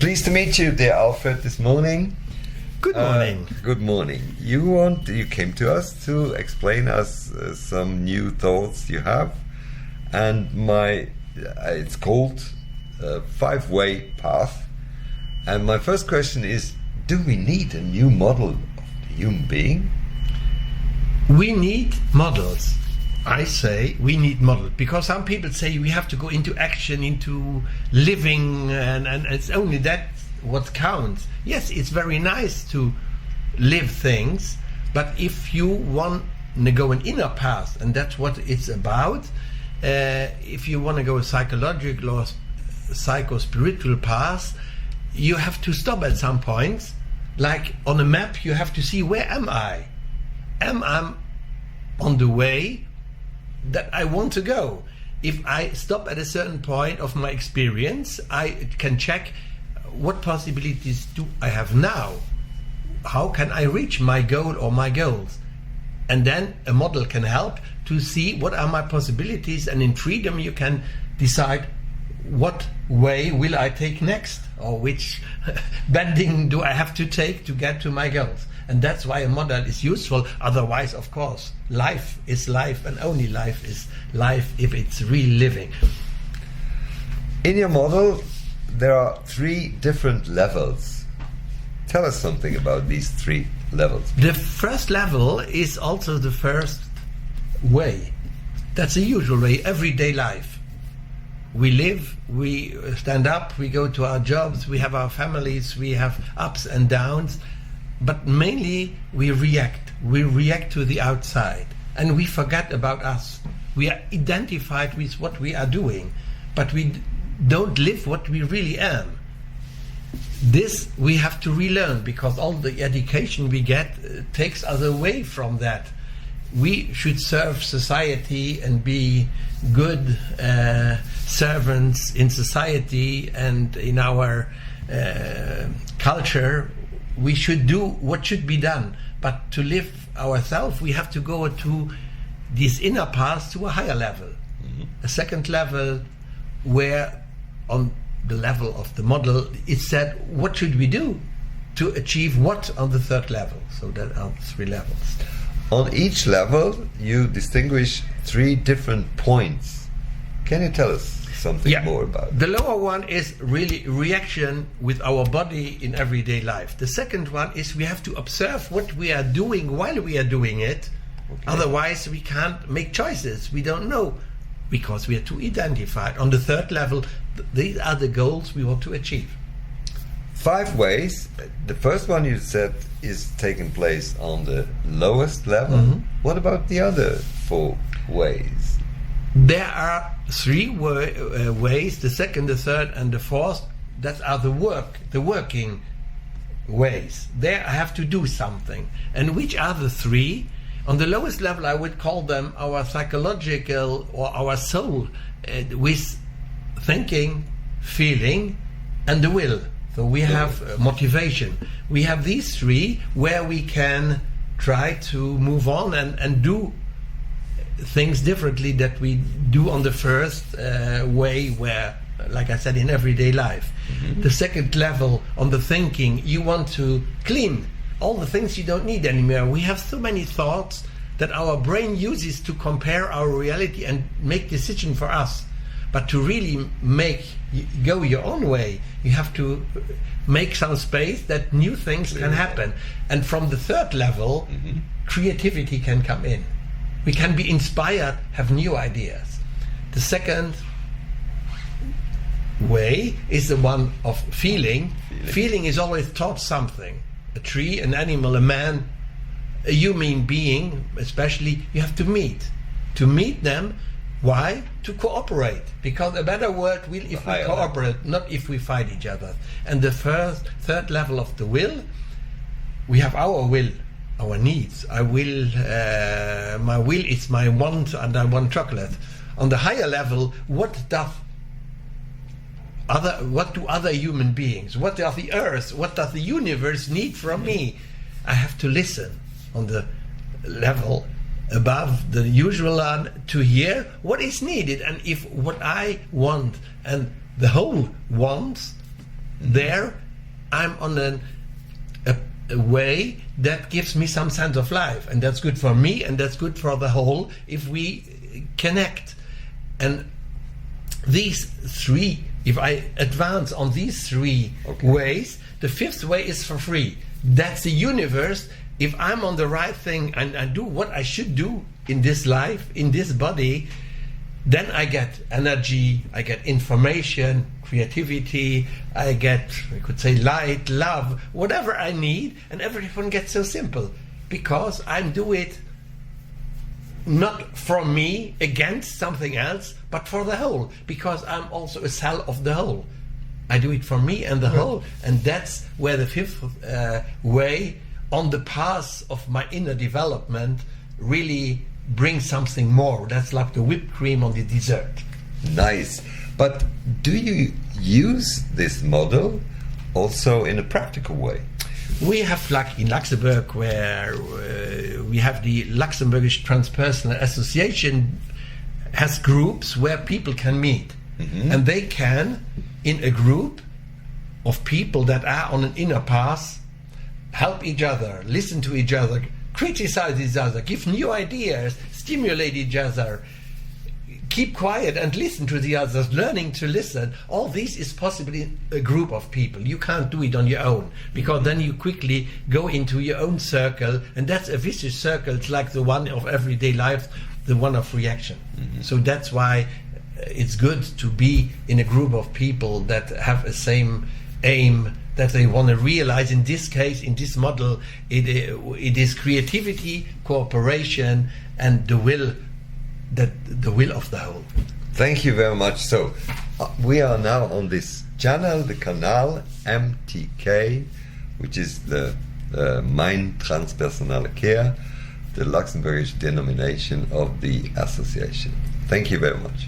Pleased to meet you, dear Alfred, this morning. Good morning. Good morning. You came to us to explain us some new thoughts you have, and it's called Five-Way Path. And my first question is: do we need a new model of the human being? We need models. I say we need models because some people say we have to go into action, into living, and it's only that what counts. Yes, it's very nice to live things, but if you want to go an inner path, and that's what it's about, if you want to go a psychological or psycho-spiritual path, you have to stop at some point. Like on a map, you have to see, where am I? Am I on the way that I want to go? If I stop at a certain point of my experience, I can check what possibilities do I have now? How can I reach my goal or my goals? And then a model can help to see what are my possibilities, and in freedom you can decide what way will I take next, or which bending do I have to take to get to my goals. And that's why a model is useful. Otherwise, of course, life is life, and only life is life if it's real living. In your model, there are 3 different levels. Tell us something about these 3 levels. The first level is also the first way. That's the usual way, everyday life. We live, we stand up, we go to our jobs, we have our families, we have ups and downs. But mainly we react to the outside, and we forget about us. We are identified with what we are doing, but we don't live what we really am. This we have to relearn, because all the education we get takes us away from that. We should serve society and be good servants in society, and in our culture we should do what should be done. But to live ourselves, we have to go to this inner path, to a higher level. A second level, where on the level of the model it said what should we do to achieve what on the third level. So that are 3 levels. On each level you distinguish 3 different points. Can you tell us something more about it? The lower one is really reaction with our body in everyday life. The second one is we have to observe what we are doing while we are doing it. Okay. Otherwise we can't make choices. We don't know, because we are too identified. On the third level, these are the goals we want to achieve. 5 ways. The first one you said is taking place on the lowest level. What about the other 4 ways? There are 3 ways, the second, the third, and the fourth. That are the working ways. There I have to do something. And which are the 3? On the lowest level, I would call them our psychological or our soul, with thinking, feeling, and the will. So we have motivation. We have these 3 where we can try to move on and do things differently that we do on the first way, where, like I said, in everyday life. The second level, on the thinking, you want to clean all the things you don't need anymore. We have so many thoughts that our brain uses to compare our reality and make decisions for us. But to really go your own way, you have to make some space that new things can happen. And from the third level, creativity can come in. We can be inspired, have new ideas. The second way is the one of feeling. Feeling is always taught something. A tree, an animal, a man, a human being, especially, you have to meet. To meet them, why? To cooperate. Because a better world will if we cooperate, not if we fight each other. And the third level of the will, we have our will, our needs. My will is my want, and I want chocolate. On the higher level, what do other human beings, what does the earth, what does the universe need from me? I have to listen on the level above the usual one to hear what is needed, and if what I want and the whole wants, There, I'm on a way that gives me some sense of life, and that's good for me, and that's good for the whole if we connect. And these three, if I advance on these three ways, the fifth way is for free. That's the universe. If I'm on the right thing and I do what I should do in this life, in this body, then I get energy, I get information, creativity, I could say light, love, whatever I need, and everything gets so simple because I do it not for me against something else, but for the whole, because I'm also a cell of the whole. I do it for me and the whole, and that's where the fifth way on the path of my inner development really brings something more. That's like the whipped cream on the dessert. Nice. But do you use this model also in a practical way? We have, like in Luxembourg, where we have the Luxembourgish Transpersonal Association has groups where people can meet. And they can, in a group of people that are on an inner path, help each other, listen to each other, criticize each other, give new ideas, stimulate each other, keep quiet and listen to the others, learning to listen. All this is possible in a group of people. You can't do it on your own, because then you quickly go into your own circle, and that's a vicious circle. It's like the one of everyday life, the one of reaction. So that's why it's good to be in a group of people that have a same aim, that they want to realize. In this case, in this model, it is creativity, cooperation, and the will of the whole. Thank you very much. So we are now on this channel, the canal MTK, which is the Mein Transpersonale Care, the Luxembourgish denomination of the association. Thank you very much.